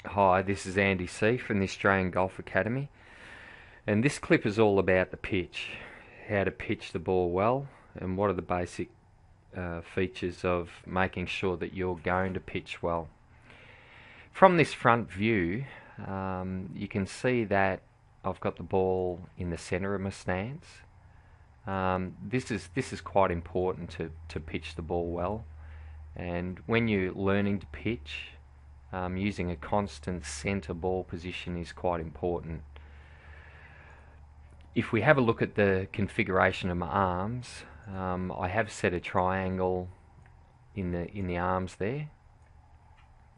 Hi, this is Andy C from the Australian Golf Academy, and this clip is all about the pitch, how to pitch the ball well, and what are the basic features of making sure that you're going to pitch well. From this front view, you can see that I've got the ball in the centre of my stance. This is quite important to pitch the ball well, and when you're learning to pitch, using a constant centre ball position is quite important. If we have a look at the configuration of my arms, I have set a triangle in the arms there.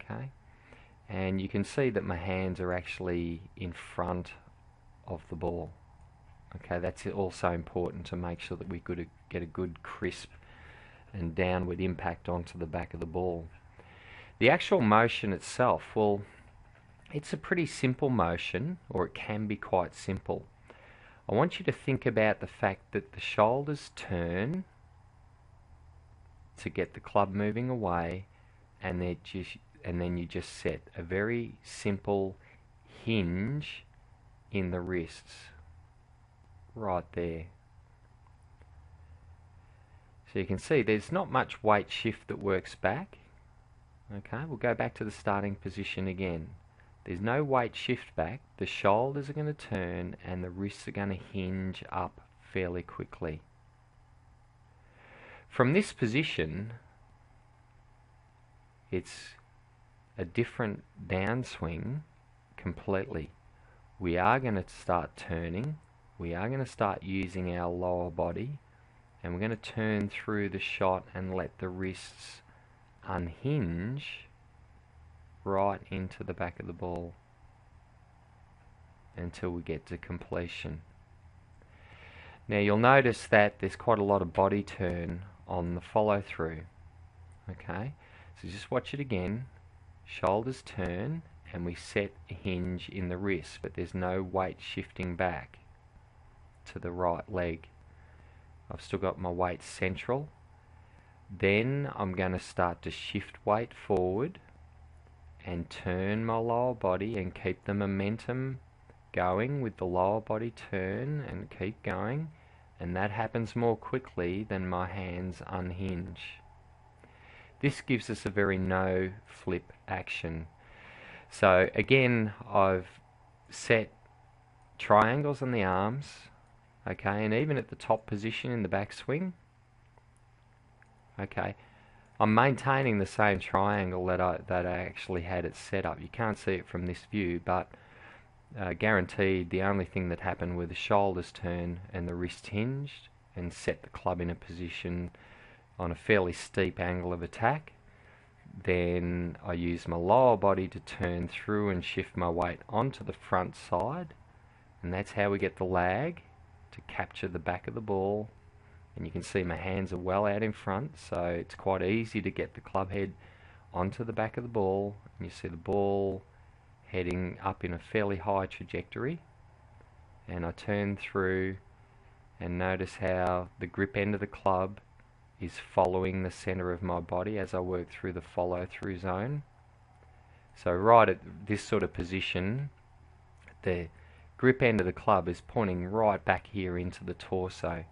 Okay, and you can see that my hands are actually in front of the ball. Okay, that's also important to make sure that we get a good crisp and downward impact onto the back of the ball. The actual motion itself, well, it's a pretty simple motion, or it can be quite simple. I want you to think about the fact that the shoulders turn to get the club moving away, and then you just set a very simple hinge in the wrists right there. So you can see there's not much weight shift that works back. Okay, we'll go back to the starting position again. There's no weight shift back. The shoulders are going to turn and the wrists are going to hinge up fairly quickly. From this position, it's a different downswing completely. We are going to start turning. We are going to start using our lower body, and we're going to turn through the shot and let the wrists unhinge right into the back of the ball until we get to completion. Now you'll notice that there's quite a lot of body turn on the follow through. Okay, so just watch it again. Shoulders turn and we set a hinge in the wrist, but there's no weight shifting back to the right leg. I've still got my weight central. Then I'm going to start to shift weight forward and turn my lower body and keep the momentum going with the lower body turn and keep going, and that happens more quickly than my hands unhinge. This gives us a very no flip action. So again, I've set triangles on the arms, okay, and even at the top position in the backswing. Okay, I'm maintaining the same triangle that I actually had it set up. You can't see it from this view, but guaranteed the only thing that happened were the shoulders turn and the wrist hinged and set the club in a position on a fairly steep angle of attack. Then I use my lower body to turn through and shift my weight onto the front side, and that's how we get the lag to capture the back of the ball. And you can see my hands are well out in front, so it's quite easy to get the club head onto the back of the ball, and you see the ball heading up in a fairly high trajectory, and I turn through and notice how the grip end of the club is following the center of my body as I work through the follow through zone. So right at this sort of position, the grip end of the club is pointing right back here into the torso,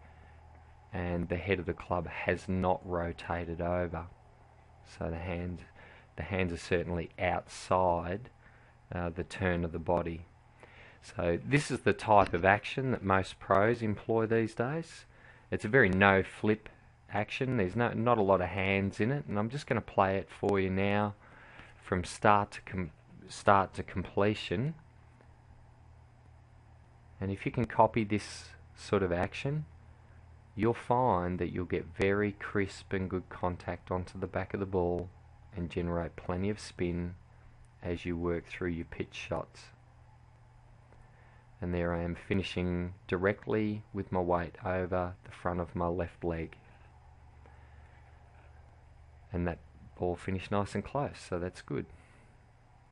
and the head of the club has not rotated over. So the hands are certainly outside the turn of the body. So this is the type of action that most pros employ these days. It's a very no flip action. There's not a lot of hands in it, and I'm just going to play it for you now from start to completion. And if you can copy this sort of action, you'll find that you'll get very crisp and good contact onto the back of the ball and generate plenty of spin as you work through your pitch shots. And there I am finishing directly with my weight over the front of my left leg. And that ball finished nice and close, so that's good.